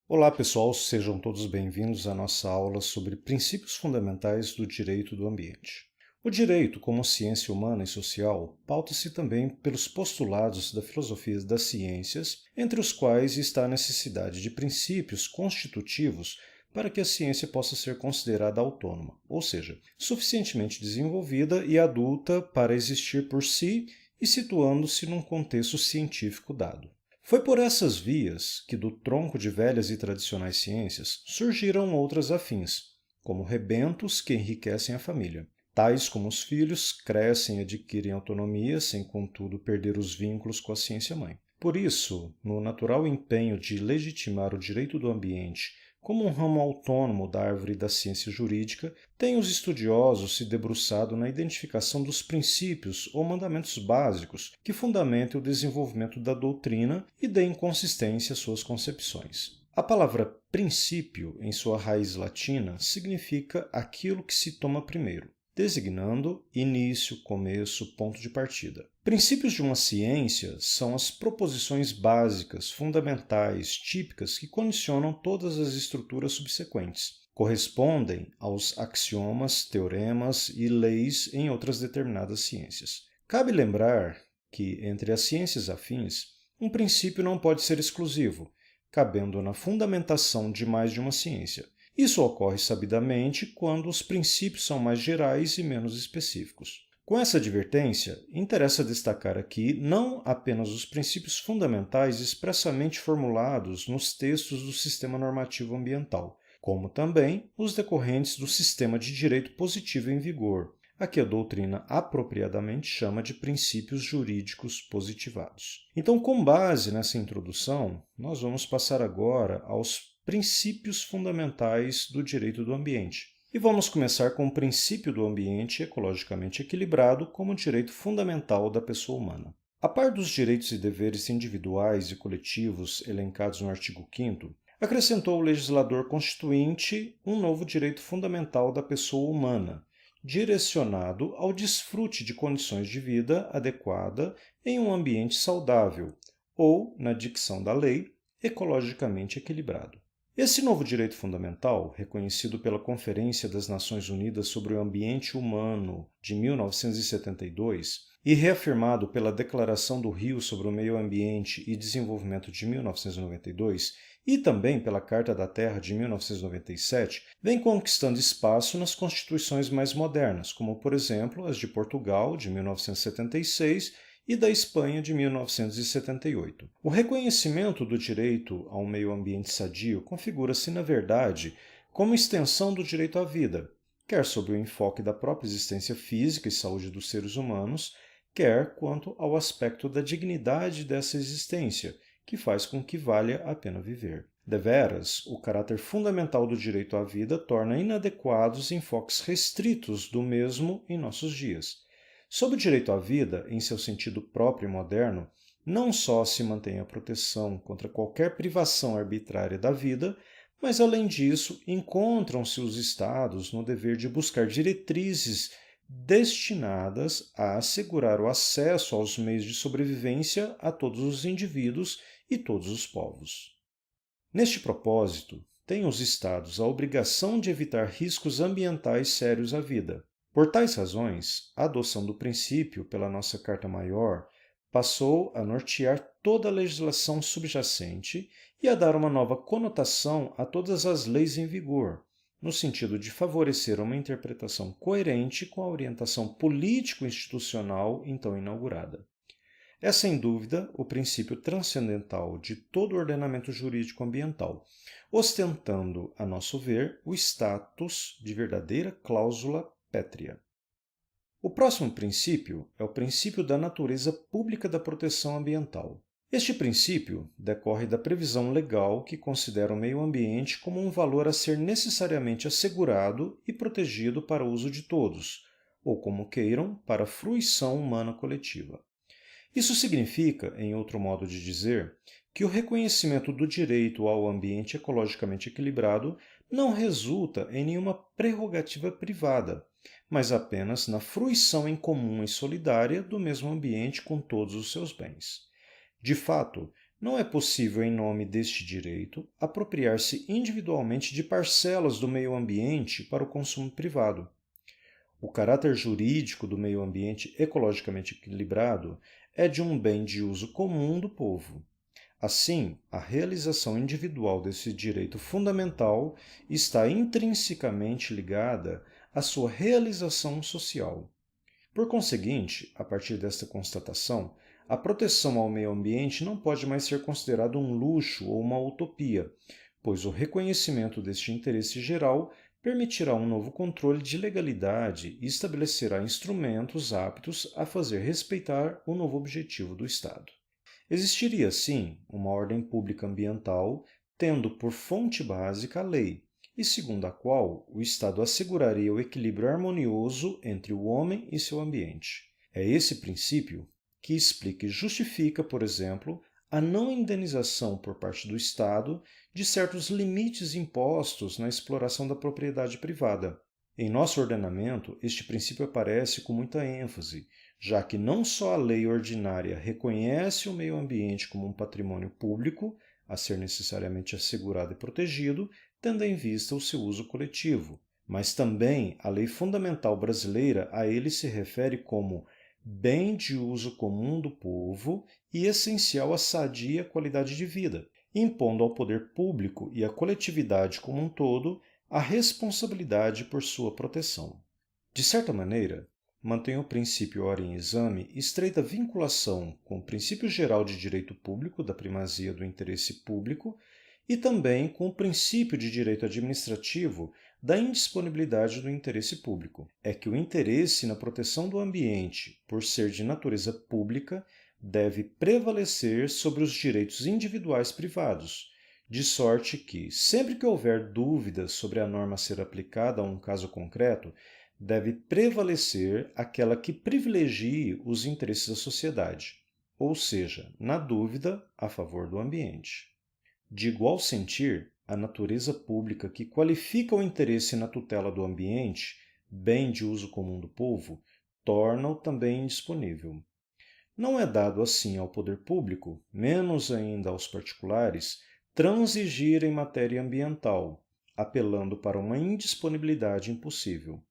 Olá pessoal, sejam todos bem-vindos à nossa aula sobre princípios fundamentais do direito do ambiente. O direito, como ciência humana e social, pauta-se também pelos postulados da filosofia das ciências, entre os quais está a necessidade de princípios constitutivos para que a ciência possa ser considerada autônoma, ou seja, suficientemente desenvolvida e adulta para existir por si e situando-se num contexto científico dado. Foi por essas vias que, do tronco de velhas e tradicionais ciências, surgiram outras afins, como rebentos que enriquecem a família. Tais como os filhos crescem e adquirem autonomia sem, contudo, perder os vínculos com a ciência-mãe. Por isso, no natural empenho de legitimar o direito do ambiente como um ramo autônomo da árvore da ciência jurídica, têm os estudiosos se debruçado na identificação dos princípios ou mandamentos básicos que fundamentem o desenvolvimento da doutrina e deem consistência às suas concepções. A palavra princípio, em sua raiz latina, significa aquilo que se toma primeiro, designando início, começo, ponto de partida. Princípios de uma ciência são as proposições básicas, fundamentais, típicas que condicionam todas as estruturas subsequentes. Correspondem aos axiomas, teoremas e leis em outras determinadas ciências. Cabe lembrar que, entre as ciências afins, um princípio não pode ser exclusivo, cabendo na fundamentação de mais de uma ciência. Isso ocorre sabidamente quando os princípios são mais gerais e menos específicos. Com essa advertência, interessa destacar aqui não apenas os princípios fundamentais expressamente formulados nos textos do sistema normativo ambiental, como também os decorrentes do sistema de direito positivo em vigor, a que a doutrina apropriadamente chama de princípios jurídicos positivados. Então, com base nessa introdução, nós vamos passar agora aos princípios fundamentais do direito do ambiente. E vamos começar com o princípio do ambiente ecologicamente equilibrado como direito fundamental da pessoa humana. A par dos direitos e deveres individuais e coletivos elencados no artigo 5º, acrescentou o legislador constituinte um novo direito fundamental da pessoa humana, direcionado ao desfrute de condições de vida adequada em um ambiente saudável, ou, na dicção da lei, ecologicamente equilibrado. Esse novo direito fundamental, reconhecido pela Conferência das Nações Unidas sobre o Ambiente Humano de 1972 e reafirmado pela Declaração do Rio sobre o Meio Ambiente e Desenvolvimento de 1992 e também pela Carta da Terra de 1997, vem conquistando espaço nas constituições mais modernas, como, por exemplo, as de Portugal, de 1976, e da Espanha de 1978. O reconhecimento do direito a um meio ambiente sadio configura-se, na verdade, como extensão do direito à vida, quer sob o enfoque da própria existência física e saúde dos seres humanos, quer quanto ao aspecto da dignidade dessa existência, que faz com que valha a pena viver. Deveras, o caráter fundamental do direito à vida torna inadequados enfoques restritos do mesmo em nossos dias. Sob o direito à vida, em seu sentido próprio e moderno, não só se mantém a proteção contra qualquer privação arbitrária da vida, mas, além disso, encontram-se os Estados no dever de buscar diretrizes destinadas a assegurar o acesso aos meios de sobrevivência a todos os indivíduos e todos os povos. Neste propósito, têm os Estados a obrigação de evitar riscos ambientais sérios à vida. Por tais razões, a adoção do princípio pela nossa Carta Maior passou a nortear toda a legislação subjacente e a dar uma nova conotação a todas as leis em vigor, no sentido de favorecer uma interpretação coerente com a orientação político-institucional então inaugurada. É, sem dúvida, o princípio transcendental de todo o ordenamento jurídico ambiental, ostentando, a nosso ver, o status de verdadeira cláusula pétrea. O próximo princípio é o princípio da natureza pública da proteção ambiental. Este princípio decorre da previsão legal que considera o meio ambiente como um valor a ser necessariamente assegurado e protegido para o uso de todos, ou como queiram, para a fruição humana coletiva. Isso significa, em outro modo de dizer, que o reconhecimento do direito ao ambiente ecologicamente equilibrado não resulta em nenhuma prerrogativa privada, mas apenas na fruição em comum e solidária do mesmo ambiente com todos os seus bens. De fato, Não é possível, em nome deste direito, apropriar-se individualmente de parcelas do meio ambiente para o consumo privado. O caráter jurídico do meio ambiente ecologicamente equilibrado é de um bem de uso comum do povo. Assim, a realização individual desse direito fundamental está intrinsecamente ligada à sua realização social. Por conseguinte, a partir desta constatação, a proteção ao meio ambiente não pode mais ser considerada um luxo ou uma utopia, pois o reconhecimento deste interesse geral permitirá um novo controle de legalidade e estabelecerá instrumentos aptos a fazer respeitar o novo objetivo do Estado. Existiria, sim, uma ordem pública ambiental, tendo por fonte básica a lei, e segundo a qual o Estado asseguraria o equilíbrio harmonioso entre o homem e seu ambiente. É esse princípio que explica e justifica, por exemplo, a não indenização por parte do Estado de certos limites impostos na exploração da propriedade privada. Em nosso ordenamento, este princípio aparece com muita ênfase, já que não só a lei ordinária reconhece o meio ambiente como um patrimônio público, a ser necessariamente assegurado e protegido, tendo em vista o seu uso coletivo, mas também a lei fundamental brasileira a ele se refere como bem de uso comum do povo e essencial à sadia qualidade de vida, impondo ao poder público e à coletividade como um todo a responsabilidade por sua proteção. De certa maneira, mantém o princípio ora em exame estreita vinculação com o princípio geral de direito público da primazia do interesse público e também com o princípio de direito administrativo da indisponibilidade do interesse público. É que o interesse na proteção do ambiente, por ser de natureza pública, deve prevalecer sobre os direitos individuais privados, de sorte que, sempre que houver dúvidas sobre a norma a ser aplicada a um caso concreto, deve prevalecer aquela que privilegie os interesses da sociedade, ou seja, na dúvida, a favor do ambiente. De igual sentir, a natureza pública que qualifica o interesse na tutela do ambiente, bem de uso comum do povo, torna-o também indisponível. Não é dado assim ao poder público, menos ainda aos particulares, transigir em matéria ambiental, apelando para uma indisponibilidade impossível.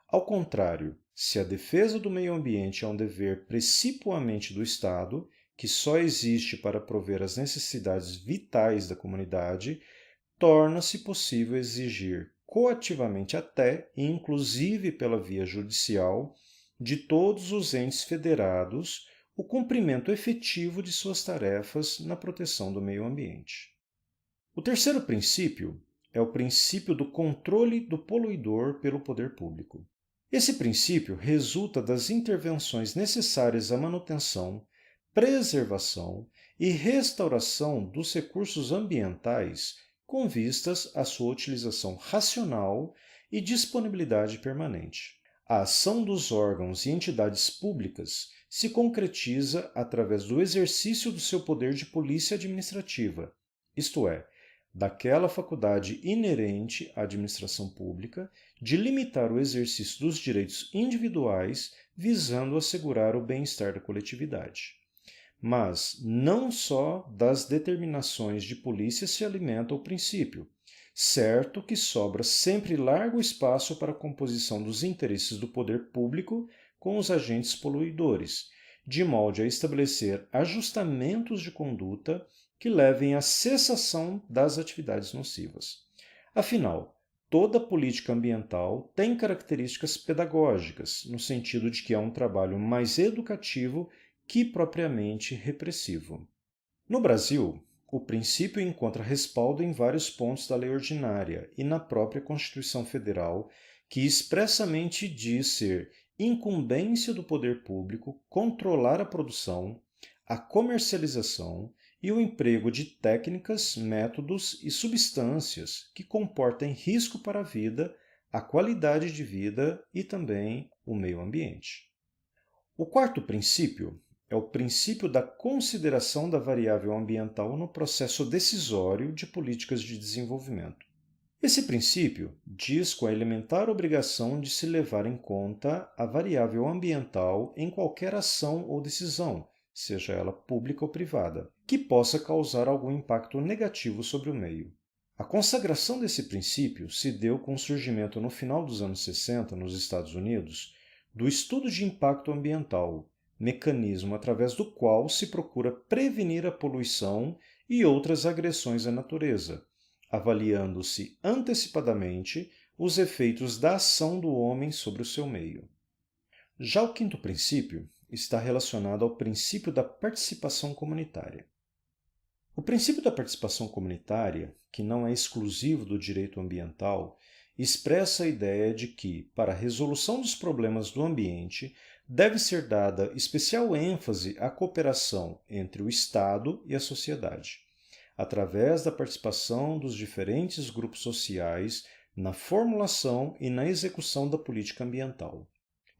Ao contrário, se a defesa do meio ambiente é um dever precipuamente do Estado, que só existe para prover as necessidades vitais da comunidade, torna-se possível exigir coativamente até, e inclusive pela via judicial, de todos os entes federados o cumprimento efetivo de suas tarefas na proteção do meio ambiente. O terceiro princípio é o princípio do controle do poluidor pelo poder público. Esse princípio resulta das intervenções necessárias à manutenção, preservação e restauração dos recursos ambientais com vistas à sua utilização racional e disponibilidade permanente. A ação dos órgãos e entidades públicas se concretiza através do exercício do seu poder de polícia administrativa, isto é, daquela faculdade inerente à administração pública de limitar o exercício dos direitos individuais visando assegurar o bem-estar da coletividade. Mas não só das determinações de polícia se alimenta o princípio, certo que sobra sempre largo espaço para a composição dos interesses do poder público com os agentes poluidores, de modo a estabelecer ajustamentos de conduta que levem à cessação das atividades nocivas. Afinal, toda política ambiental tem características pedagógicas, no sentido de que é um trabalho mais educativo que propriamente repressivo. No Brasil, o princípio encontra respaldo em vários pontos da lei ordinária e na própria Constituição Federal, que expressamente diz ser incumbência do poder público controlar a produção, a comercialização e o emprego de técnicas, métodos e substâncias que comportem risco para a vida, a qualidade de vida e também o meio ambiente. O quarto princípio é o princípio da consideração da variável ambiental no processo decisório de políticas de desenvolvimento. Esse princípio diz com a elementar obrigação de se levar em conta a variável ambiental em qualquer ação ou decisão, seja ela pública ou privada, que possa causar algum impacto negativo sobre o meio. A consagração desse princípio se deu com o surgimento no final dos anos 60, nos Estados Unidos, do estudo de impacto ambiental, mecanismo através do qual se procura prevenir a poluição e outras agressões à natureza, avaliando-se antecipadamente os efeitos da ação do homem sobre o seu meio. Já o quinto princípio está relacionado ao princípio da participação comunitária. O princípio da participação comunitária, que não é exclusivo do direito ambiental, expressa a ideia de que, para a resolução dos problemas do ambiente, deve ser dada especial ênfase à cooperação entre o Estado e a sociedade, através da participação dos diferentes grupos sociais na formulação e na execução da política ambiental.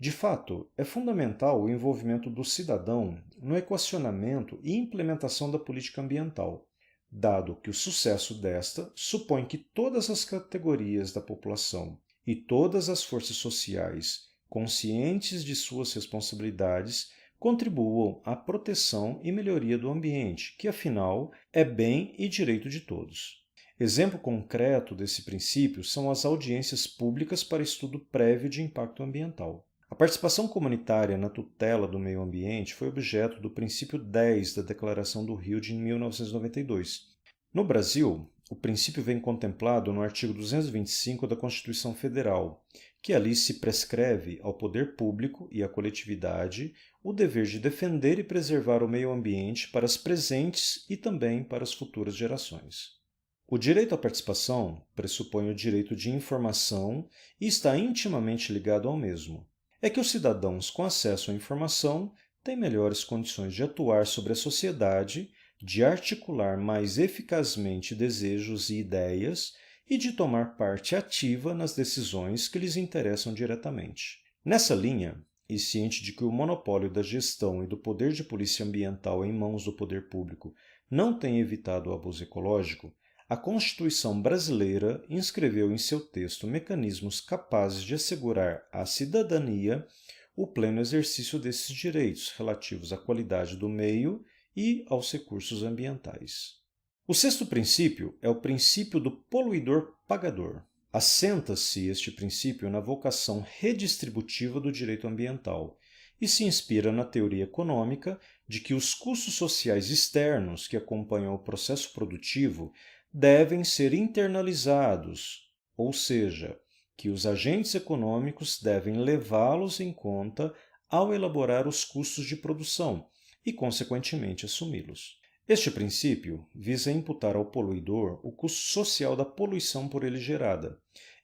De fato, é fundamental o envolvimento do cidadão no equacionamento e implementação da política ambiental, dado que o sucesso desta supõe que todas as categorias da população e todas as forças sociais, conscientes de suas responsabilidades, contribuam à proteção e melhoria do ambiente, que afinal é bem e direito de todos. Exemplo concreto desse princípio são as audiências públicas para estudo prévio de impacto ambiental. A participação comunitária na tutela do meio ambiente foi objeto do princípio 10 da Declaração do Rio de 1992. No Brasil, o princípio vem contemplado no artigo 225 da Constituição Federal, que ali se prescreve ao poder público e à coletividade o dever de defender e preservar o meio ambiente para as presentes e também para as futuras gerações. O direito à participação pressupõe o direito de informação e está intimamente ligado ao mesmo. É que os cidadãos com acesso à informação têm melhores condições de atuar sobre a sociedade, de articular mais eficazmente desejos e ideias e de tomar parte ativa nas decisões que lhes interessam diretamente. Nessa linha, e ciente de que o monopólio da gestão e do poder de polícia ambiental em mãos do poder público não tem evitado o abuso ecológico, a Constituição brasileira inscreveu em seu texto mecanismos capazes de assegurar à cidadania o pleno exercício desses direitos relativos à qualidade do meio e aos recursos ambientais. O sexto princípio é o princípio do poluidor-pagador. Assenta-se este princípio na vocação redistributiva do direito ambiental e se inspira na teoria econômica de que os custos sociais externos que acompanham o processo produtivo devem ser internalizados, ou seja, que os agentes econômicos devem levá-los em conta ao elaborar os custos de produção e, consequentemente, assumi-los. Este princípio visa imputar ao poluidor o custo social da poluição por ele gerada,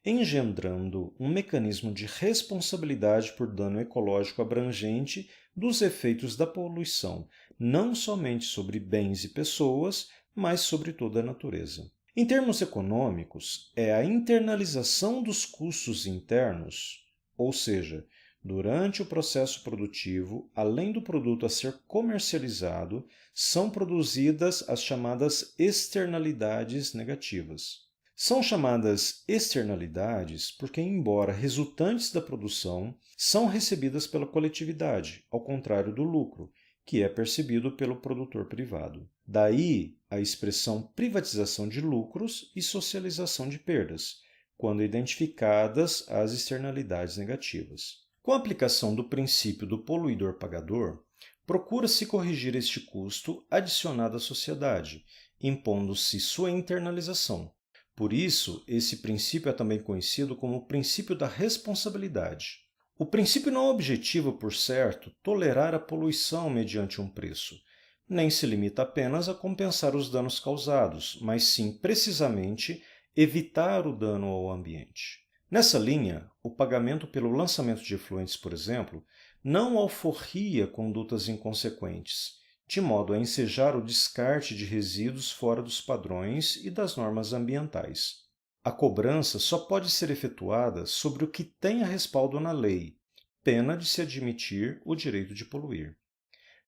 engendrando um mecanismo de responsabilidade por dano ecológico abrangente dos efeitos da poluição, não somente sobre bens e pessoas, mas sobre toda a natureza. Em termos econômicos, é a internalização dos custos internos, ou seja, durante o processo produtivo, além do produto a ser comercializado, são produzidas as chamadas externalidades negativas. São chamadas externalidades porque, embora resultantes da produção, são recebidas pela coletividade, ao contrário do lucro, que é percebido pelo produtor privado. Daí a expressão privatização de lucros e socialização de perdas, quando identificadas as externalidades negativas. Com a aplicação do princípio do poluidor-pagador, procura-se corrigir este custo adicionado à sociedade, impondo-se sua internalização. Por isso, esse princípio é também conhecido como o princípio da responsabilidade. O princípio não objetiva, por certo, tolerar a poluição mediante um preço, nem se limita apenas a compensar os danos causados, mas sim, precisamente, evitar o dano ao ambiente. Nessa linha, o pagamento pelo lançamento de efluentes, por exemplo, não alforria condutas inconsequentes, de modo a ensejar o descarte de resíduos fora dos padrões e das normas ambientais. A cobrança só pode ser efetuada sobre o que tenha respaldo na lei, pena de se admitir o direito de poluir.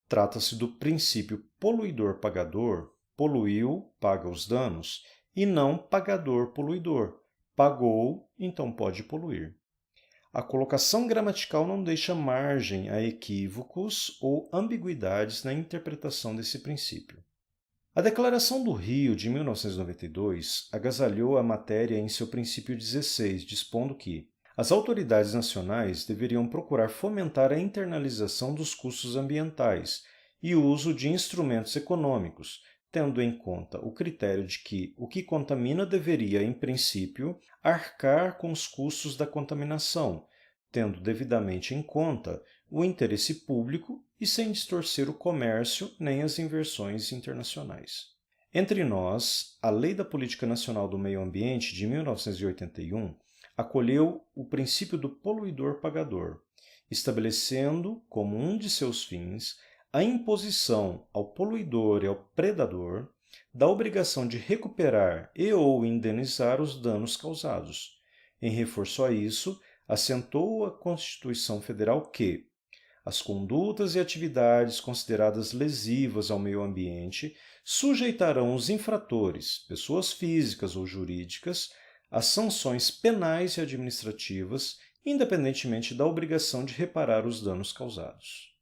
Trata-se do princípio poluidor-pagador, poluiu, paga os danos, e não pagador-poluidor, pagou, então pode poluir. A colocação gramatical não deixa margem a equívocos ou ambiguidades na interpretação desse princípio. A Declaração do Rio de 1992 agasalhou a matéria em seu princípio 16, dispondo que as autoridades nacionais deveriam procurar fomentar a internalização dos custos ambientais e o uso de instrumentos econômicos, tendo em conta o critério de que o que contamina deveria, em princípio, arcar com os custos da contaminação, tendo devidamente em conta o interesse público e sem distorcer o comércio nem as inversões internacionais. Entre nós, a Lei da Política Nacional do Meio Ambiente de 1981 acolheu o princípio do poluidor-pagador, estabelecendo como um de seus fins a imposição ao poluidor e ao predador da obrigação de recuperar e ou indenizar os danos causados. Em reforço a isso, assentou a Constituição Federal que as condutas e atividades consideradas lesivas ao meio ambiente sujeitarão os infratores, pessoas físicas ou jurídicas, às sanções penais e administrativas, independentemente da obrigação de reparar os danos causados.